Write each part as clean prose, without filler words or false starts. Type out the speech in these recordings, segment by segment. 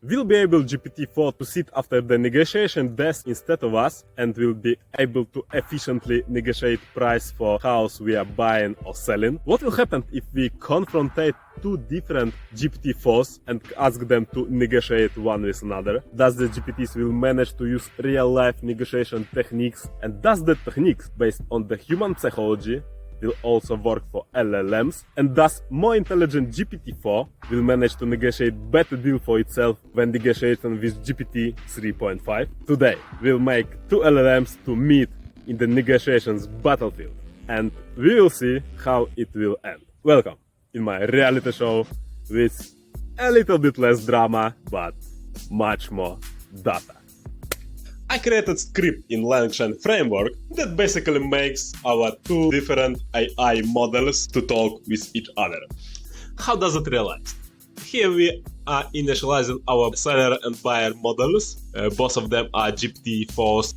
will be able GPT-4 to sit after the negotiation desk instead of us and will be able to efficiently negotiate price for house we are buying or selling? What will happen if we confrontate two different GPT-4s and ask them to negotiate one with another? Does the GPTs will manage to use real-life negotiation techniques, and does the techniques based on the human psychology will also work for LLMs? And thus more intelligent GPT-4 will manage to negotiate better deal for itself when negotiating with GPT 3.5. Today we'll make two LLMs to meet in the negotiations battlefield, and we will see how it will end. Welcome in my reality show with a little bit less drama but much more data. I created script in Langchain framework that basically makes our two different AI models to talk with each other. How does it realize? Here we are initializing our seller and buyer models. Both of them are GPT-4s.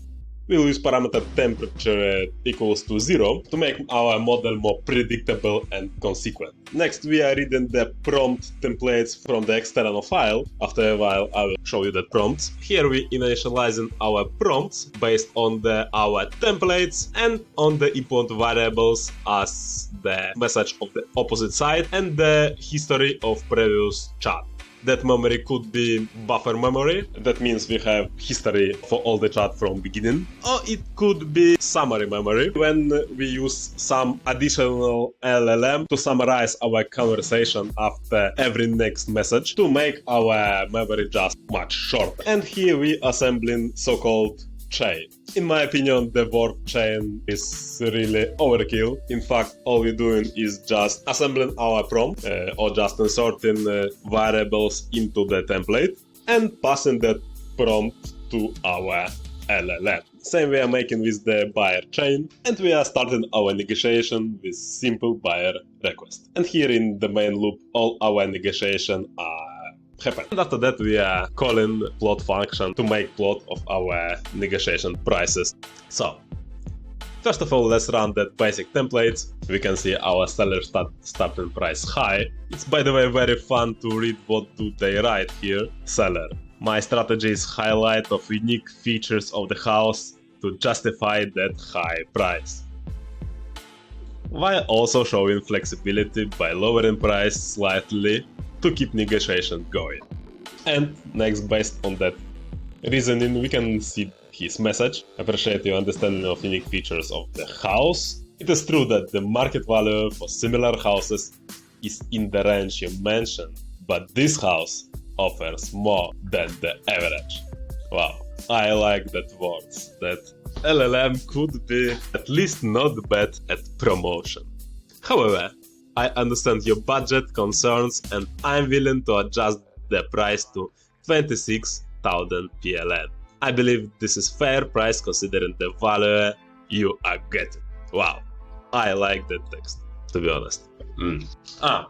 We'll use parameter temperature equals to 0 to make our model more predictable and consequent. Next, we are reading the prompt templates from the external file. After a while, I will show you the prompts. Here we initializing our prompts based on our templates and on the input variables as the message of the opposite side and the history of previous chat. That memory could be buffer memory. That means we have history for all the chat from beginning. Or it could be summary memory, when we use some additional LLM to summarize our conversation after every next message to make our memory just much shorter. And here we assembling so-called chain. In my opinion, the word chain is really overkill. In fact, all we're doing is just assembling our prompt or just inserting variables into the template and passing that prompt to our LLM. Same we are making with the buyer chain, and we are starting our negotiation with simple buyer request. And here in the main loop, all our negotiation are happen. And after that we are calling plot function to make plot of our negotiation prices. So first of all, let's run that basic template. We can see our seller starting price high. It's by the way very fun to read what do they write here. Seller: my strategy is highlight of unique features of the house to justify that high price, while also showing flexibility by lowering price slightly to keep negotiation going. And next, based on that reasoning, we can see his message. Appreciate your understanding of unique features of the house. It is true that the market value for similar houses is in the range you mentioned, but this house offers more than the average. Wow, I like that words. That LLM could be at least not bad at promotion. However, I understand your budget concerns and I'm willing to adjust the price to 26,000 PLN. I believe this is fair price considering the value you are getting. Wow, I like that text, to be honest.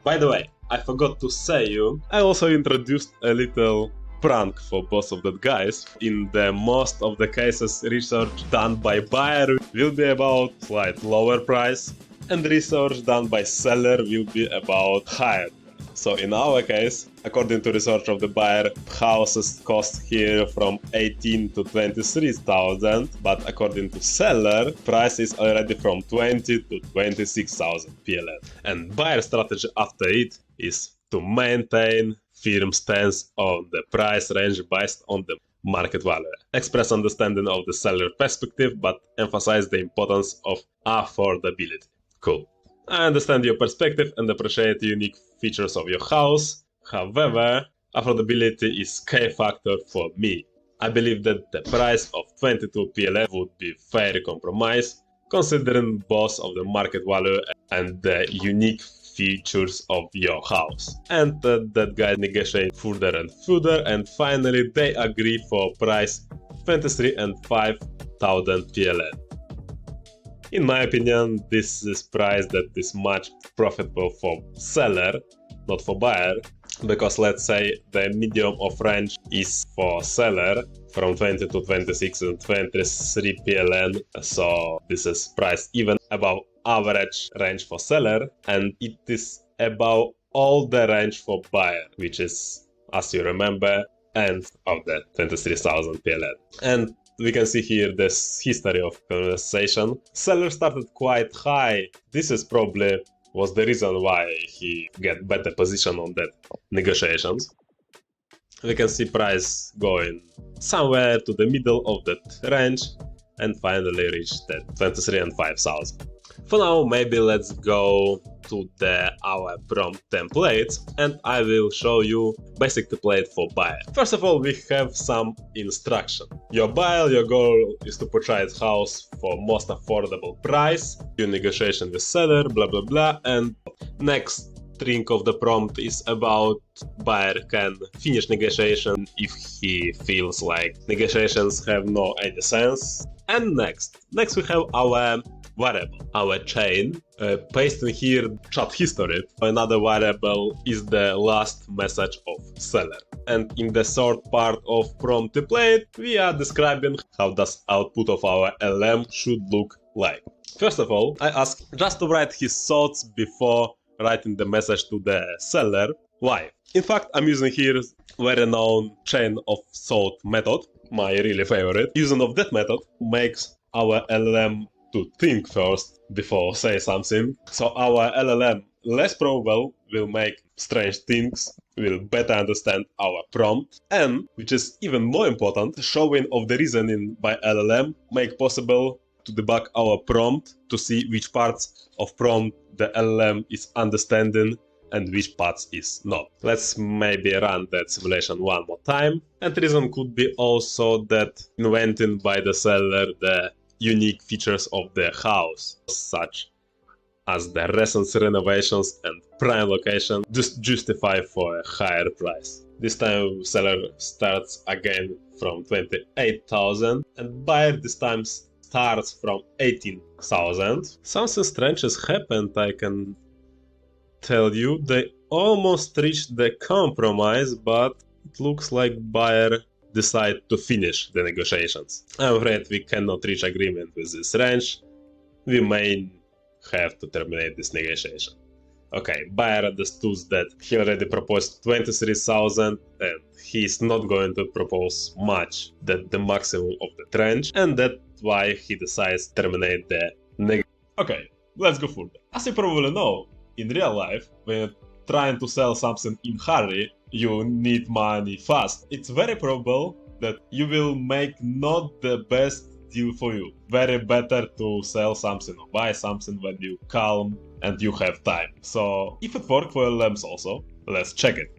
By the way, I forgot to say you, I also introduced a little prank for both of the guys. In the most of the cases, research done by buyer will be about slight lower price, and research done by seller will be about higher. So in our case, according to research of the buyer, houses cost here from 18 to 23,000, but according to seller, price is already from 20 to 26,000 PLN. And buyer strategy after it is to maintain firm stance on the price range based on the market value. Express understanding of the seller perspective, but emphasize the importance of affordability. Cool. I understand your perspective and appreciate the unique features of your house. However, affordability is key factor for me. I believe that the price of 22 PLN would be fair compromise, considering both of the market value and the unique features of your house. And that guy negotiate further and further, and finally they agree for price 23,500 PLN. In my opinion, this is price that is much profitable for seller, not for buyer, because let's say the medium of range is for seller from 20 to 26 and 23 PLN, so this is price even above average range for seller, and it is above all the range for buyer, which is, as you remember, end of the 23,000 PLN. And we can see here this history of conversation. Seller started quite high. This is probably was the reason why he get better position on that negotiations. We can see price going somewhere to the middle of that range and finally reach that 23,500. For now, maybe let's go to our prompt templates and I will show you basic template for buyer. First of all, we have some instruction. Your buyer, your goal is to purchase house for most affordable price. Your negotiation with seller, blah blah blah. And next string of the prompt is about buyer can finish negotiation if he feels like negotiations have no any sense. And next we have our variable, our chain, paste in here chat history. Another variable is the last message of seller. And in the short part of prompt template, we are describing how does output of our LLM should look like. First of all, I ask just to write his thoughts before writing the message to the seller. Why? In fact, I'm using here very known chain of thought method, my really favorite. Using of that method makes our LLM to think first before say something. So our LLM less probable will make strange things, will better understand our prompt, and, which is even more important, showing of the reasoning by LLM make possible to debug our prompt to see which parts of prompt the LLM is understanding and which parts is not. Let's maybe run that simulation one more time. And the reason could be also that inventing by the seller the unique features of the house, such as the recent renovations and prime location, just justify for a higher price. This time seller starts again from 28,000 and buyer this time starts from 18,000. Something strange has happened, I can tell you. They almost reached the compromise, but it looks like buyer decide to finish the negotiations. I'm afraid we cannot reach agreement with this range. We may have to terminate this negotiation. Okay, buyer understood that he already proposed 23,000 and he's not going to propose much, that the maximum of the range, and that's why he decides to terminate the negotiation. Okay, let's go further. As you probably know, in real life, when you're trying to sell something in hurry, you need money fast. It's very probable that you will make not the best deal for you. Very better to sell something or buy something when you calm and you have time. So if it works for LLMs also, let's check it.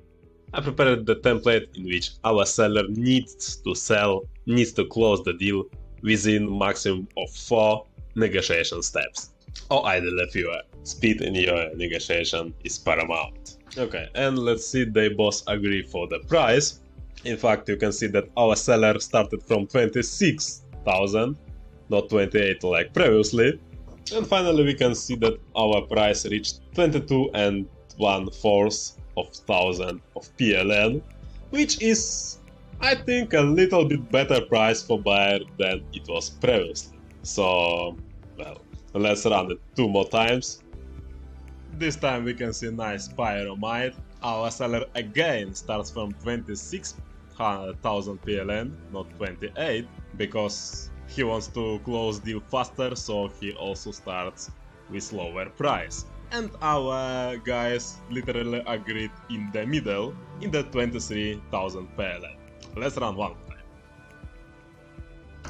I prepared the template in which our seller needs to sell, needs to close the deal within maximum of 4 negotiation steps, or ideally fewer. Speed in your negotiation is paramount. Okay, and let's see, they both agree for the price. In fact, you can see that our seller started from 26,000, not 28 like previously. And finally we can see that our price reached 22,1/4,000 of PLN, which is, I think, a little bit better price for buyer than it was previously. So, well, let's run it 2 more times. This time we can see nice pyramid. Our seller again starts from 26,000 PLN, not 28, because he wants to close deal faster, so he also starts with lower price. And our guys literally agreed in the middle, in the 23,000 PLN. Let's run one more time.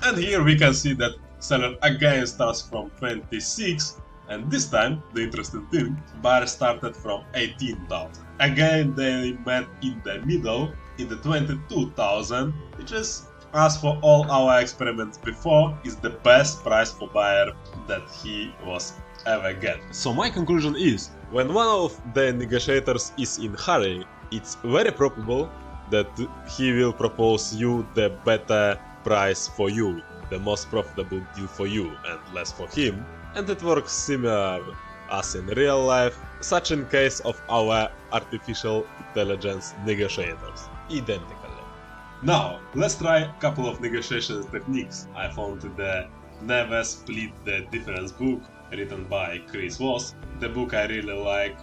And here we can see that seller again starts from 26, and this time, the interesting thing, buyer started from 18,000. Again, they met in the middle, in the 22,000, which is, as for all our experiments before, is the best price for buyer that he was ever get. So my conclusion is, when one of the negotiators is in hurry, it's very probable that he will propose you the better price for you, the most profitable deal for you and less for him. And it works similar as in real life, such in case of our artificial intelligence negotiators, identically. Now, let's try a couple of negotiation techniques I found in the Never Split the Difference book, written by Chris Voss. The book I really like.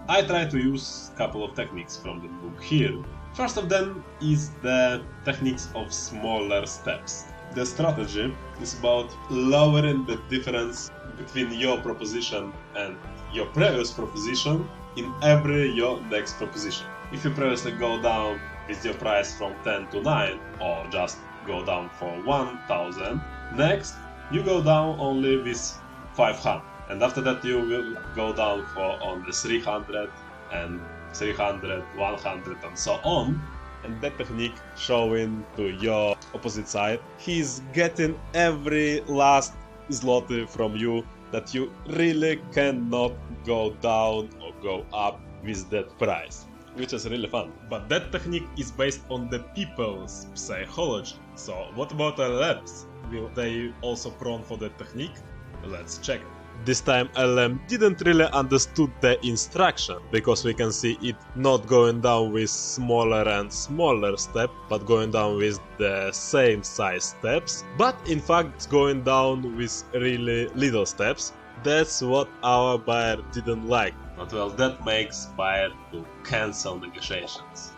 I try to use a couple of techniques from the book here. First of them is the techniques of smaller steps. The strategy is about lowering the difference between your proposition and your previous proposition in every your next proposition. If you previously go down with your price from 10 to 9 or just go down for 1000, next you go down only with 500, and after that you will go down for only 300 and 300, 100 and so on. And that technique showing to your opposite side, he's getting every last zloty from you that you really cannot go down or go up with that price, which is really fun. But that technique is based on the people's psychology. So what about LLMs? Will they also prone for that technique? Let's check. This time LLM didn't really understood the instruction, because we can see it not going down with smaller and smaller step, but going down with the same size steps, but in fact it's going down with really little steps. That's what our buyer didn't like. But well, that makes buyer to cancel negotiations.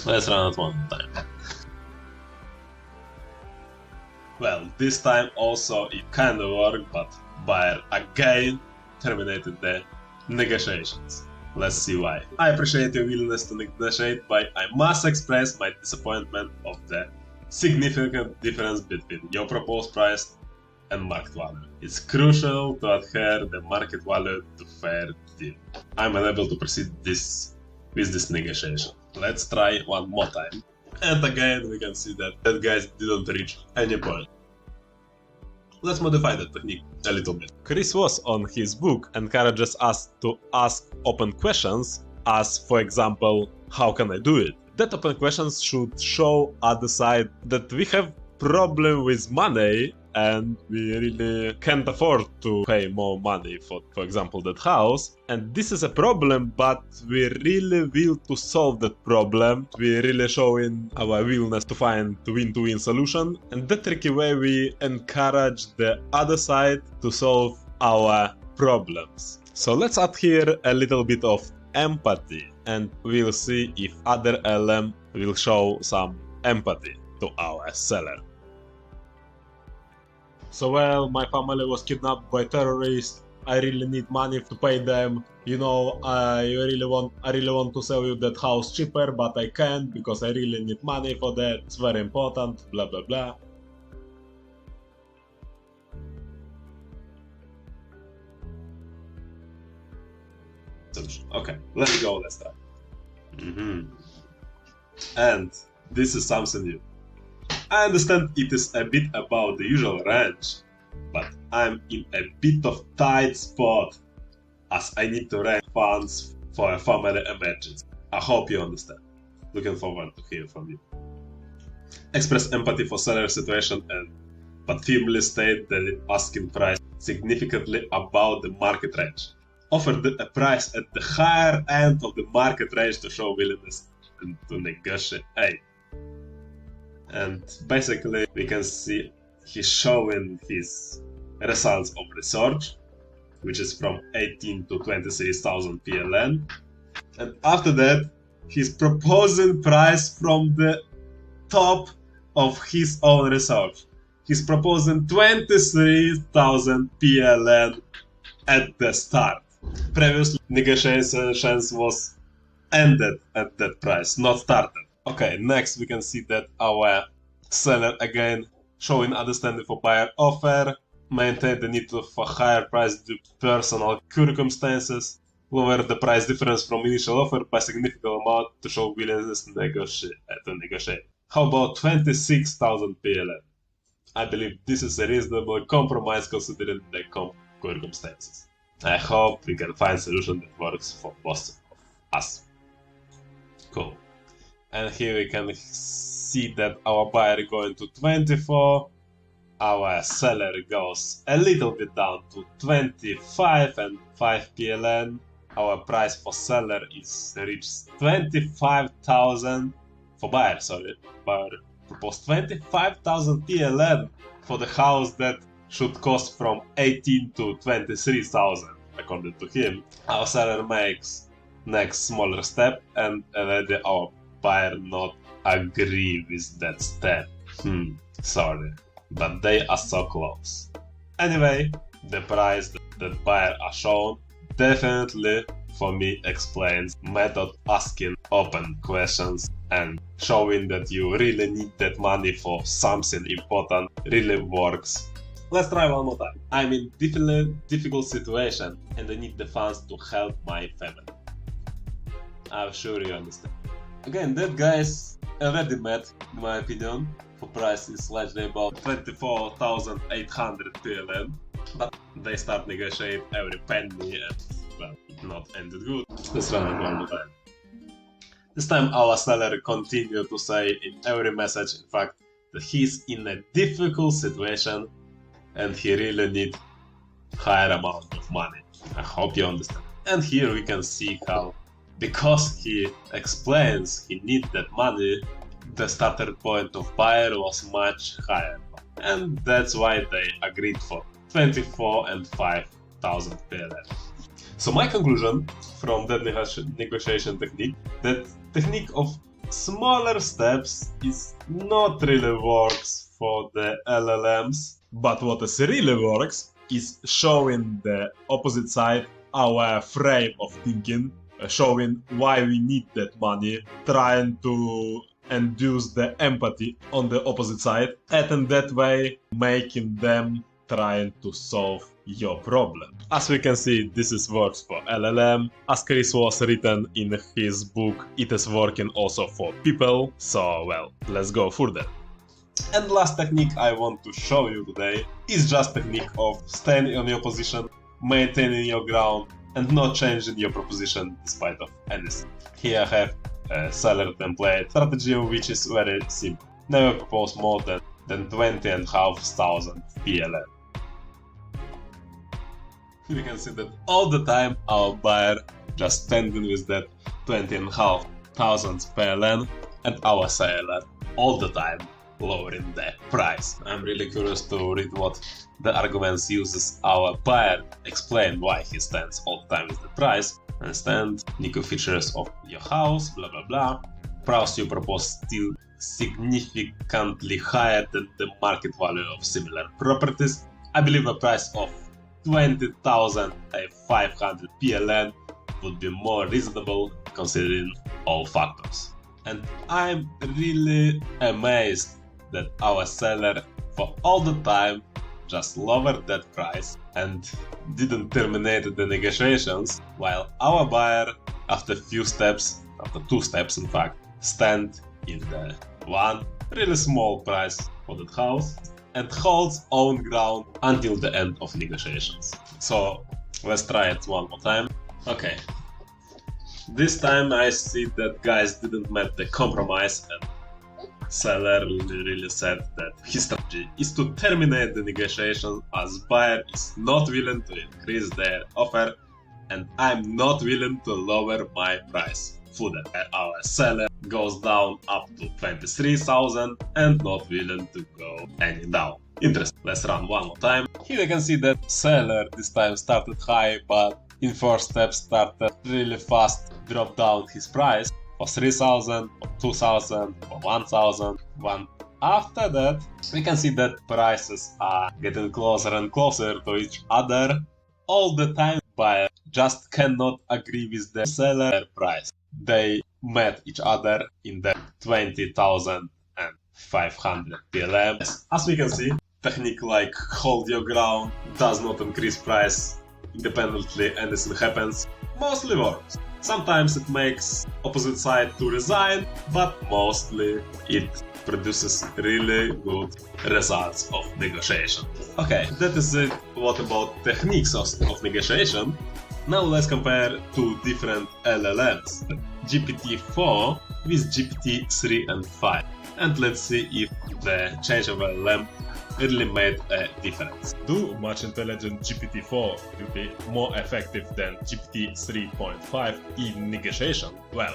Let's run it one time. Well, this time also it kinda worked, but buyer again terminated the negotiations. Let's see why. I appreciate your willingness to negotiate, but I must express my disappointment of the significant difference between your proposed price and market value. It's crucial to adhere the market value to fair deal. I'm unable to proceed with this negotiation. Let's try one more time. And again we can see that guys didn't reach any point. Let's modify that technique a little bit. Chris Voss on his book encourages us to ask open questions, as for example, how can I do it? That open questions should show other side that we have problem with money and we really can't afford to pay more money for example, that house. And this is a problem, but we really will to solve that problem. We really showing our willingness to find win-to-win solution. And that tricky way we encourage the other side to solve our problems. So let's add here a little bit of empathy, and we'll see if other LM will show some empathy to our seller. So well, my family was kidnapped by terrorists. I really need money to pay them. You know, I really want to sell you that house cheaper, but I can't because I really need money for that. It's very important. Blah blah blah. Okay, let's go. Let's try. And this is something new. I understand it is a bit above the usual range, but I'm in a bit of tight spot as I need to raise funds for a family emergency. I hope you understand. Looking forward to hear from you. Express empathy for seller situation but firmly state the asking price significantly above the market range. Offer a price at the higher end of the market range to show willingness and to negotiate. And basically we can see he's showing his results of research, which is from 18 to 23,000 PLN, and after that he's proposing price from the top of his own research. He's proposing 23,000 PLN at the start. Previous negotiations was ended at that price, not started. Okay, next we can see that our seller again showing understanding for buyer offer, maintain the need for higher price due to personal circumstances, lower the price difference from initial offer by significant amount to show willingness to negotiate. How about 26,000 PLN? I believe this is a reasonable compromise considering the circumstances. I hope we can find a solution that works for both of us. Cool. And here we can see that our buyer going to 24, our seller goes a little bit down to 25 and 5 PLN. Our price for seller is reached 25,000 for buyer, sorry. Buyer proposed 25,000 PLN for the house that should cost from 18 to 23,000. according to him, our seller makes next smaller step and already our buyer not agree with that step. Sorry, but they are so close. Anyway, the price that buyer are shown definitely for me explains method asking open questions and showing that you really need that money for something important really works. Let's try one more time. I'm in difficult situation and I need the funds to help my family. I'm sure you understand. Again, that guy's already met, in my opinion, for price is slightly about 24,800 PLN, but they start negotiate every penny and well, it not ended good. Let's run it one more time. This time our seller continued to say in every message, in fact, that he's in a difficult situation and he really need higher amount of money. I hope you understand. And here we can see how, because he explains he need that money, the starter point of buyer was much higher. And that's why they agreed for 24,500 PLN. So my conclusion from that negotiation technique, that technique of smaller steps is not really works for the LLMs, but what is really works is showing the opposite side our frame of thinking, showing why we need that money, trying to induce the empathy on the opposite side, and in that way making them trying to solve your problem. As we can see, this is works for LLM. As Chris Voss written in his book, it is working also for people. So well, let's go further. And last technique I want to show you today is just technique of staying on your position, maintaining your ground, and not changing your proposition despite of anything. Here I have a seller template strategy which is very simple. Never propose more than 20,500 PLN. We can see that all the time our buyer just standing with that 20,500 PLN and our seller all the time lowering the price. I'm really curious to read what the arguments uses our buyer, explain why he stands all the time with the price, understand new features of your house, blah blah blah. Price you propose still significantly higher than the market value of similar properties. I believe a price of 20,500 PLN would be more reasonable considering all factors. And I'm really amazed that our seller for all the time just lowered that price and didn't terminate the negotiations, while our buyer after two steps in fact, stand in the one really small price for that house and holds own ground until the end of negotiations. So let's try it one more time. Okay. This time I see that guys didn't make the compromise and seller really said that his strategy is to terminate the negotiation as buyer is not willing to increase their offer and I'm not willing to lower my price. Further, our seller goes down up to 23,000 and not willing to go any down. Interesting. Let's run one more time. Here you can see that seller this time started high, but in first step started really fast, dropped down his price for 3,000, for 2,000, for 1,000. After that, we can see that prices are getting closer and closer to each other. All the time, buyer just cannot agree with the seller price. They met each other in the 20,500 PLN. As we can see, technique like hold your ground does not increase price independently anything happens, mostly works. Sometimes it makes opposite side to resign, but mostly it produces really good results of negotiation. Okay, that is it. What about techniques of negotiation? Now let's compare two different LLMs, GPT-4 with GPT-3 and 5. And let's see if the change of LLM really made a difference. Do much intelligent GPT-4 will be more effective than GPT-3.5 in negotiation? Well,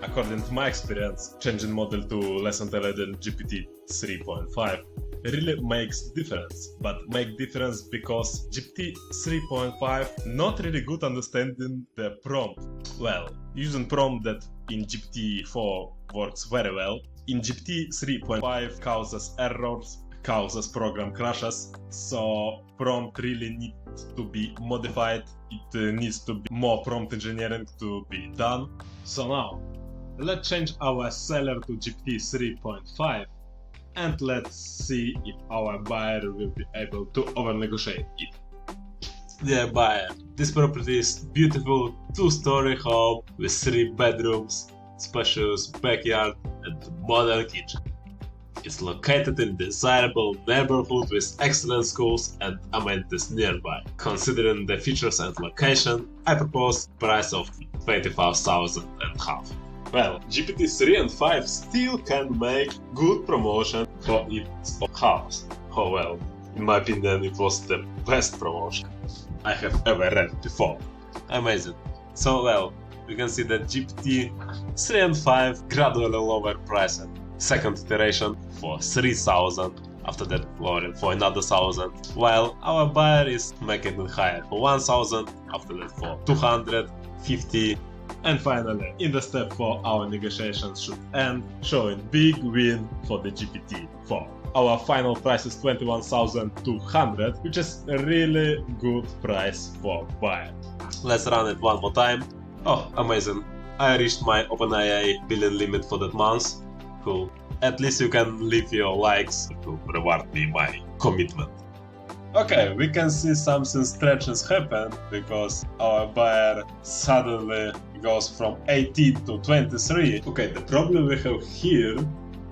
according to my experience, changing model to less intelligent GPT 3.5 really makes difference, but make difference because GPT 3.5 not really good understanding the prompt. Well, using prompt that in GPT-4 works very well, in GPT 3.5 causes errors, causes program crashes, so prompt really needs to be modified, it needs to be more prompt engineering to be done. So now, let's change our seller to GPT 3.5 and let's see if our buyer will be able to over-negotiate it. Dear buyer, this property is beautiful 2-story home with 3 bedrooms, spacious backyard and modern kitchen. It's located in desirable neighborhood with excellent schools and amenities nearby. Considering the features and location, I propose price of 25,500. Well, GPT 3 and 5 still can make good promotion for its house. Oh well, in my opinion it was the best promotion I have ever read before. Amazing. So well, we can see that GPT 3 and 5 gradually lower price at second iteration for 3,000, after that lowering for another 1,000, while our buyer is making it higher for 1,000, after that for 250, and finally in the step 4 our negotiations should end, showing big win for the GPT-4. Our final price is 21,200, which is a really good price for buyer. Let's run it one more time. Oh, amazing. I reached my OpenAI billion limit for that month. Cool. At least you can leave your likes to reward me my commitment. Okay, we can see something strange has happened because our buyer suddenly goes from 18 to 23. Okay, the problem we have here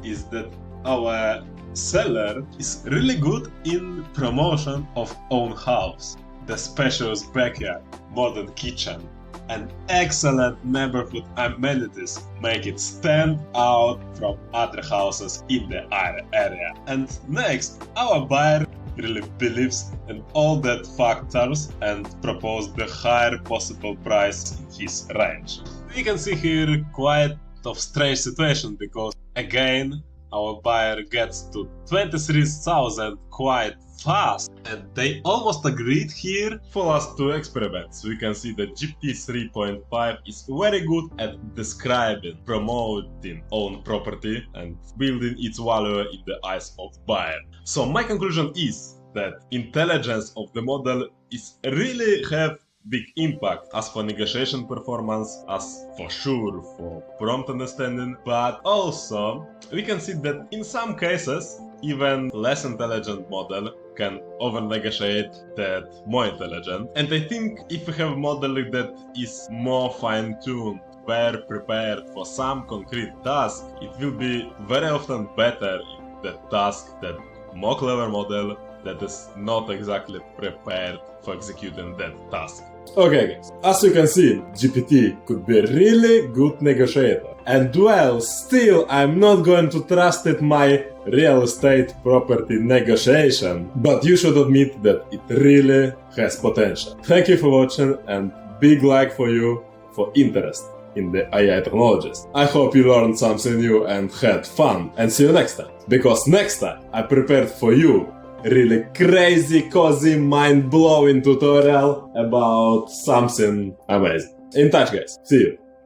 is that our seller is really good in promotion of own house, the spacious backyard, modern kitchen, and excellent neighborhood amenities make it stand out from other houses in the area. And next, our buyer really believes in all that factors and propose the higher possible price in his range. We can see here quite of strange situation because again our buyer gets to 23,000 quite fast, and they almost agreed here for us to experiments. We can see that GPT 3.5 is very good at describing, promoting own property and building its value in the eyes of buyer. So my conclusion is that intelligence of the model is really have big impact as for negotiation performance, as for sure for prompt understanding, but also we can see that in some cases even less intelligent model can over-negotiate that more intelligent. And I think if we have a model that is more fine-tuned, better prepared for some concrete task, it will be very often better in the task that more clever model that is not exactly prepared for executing that task. Okay guys, as you can see, GPT could be a really good negotiator. And well, still I'm not going to trust it my real estate property negotiation, but you should admit that it really has potential. Thank you for watching and big like for you for interest in the AI technologies. I hope you learned something new and had fun, and see you next time. Because next time I prepared for you really crazy, cozy, mind-blowing tutorial about something amazing. In touch guys, see you!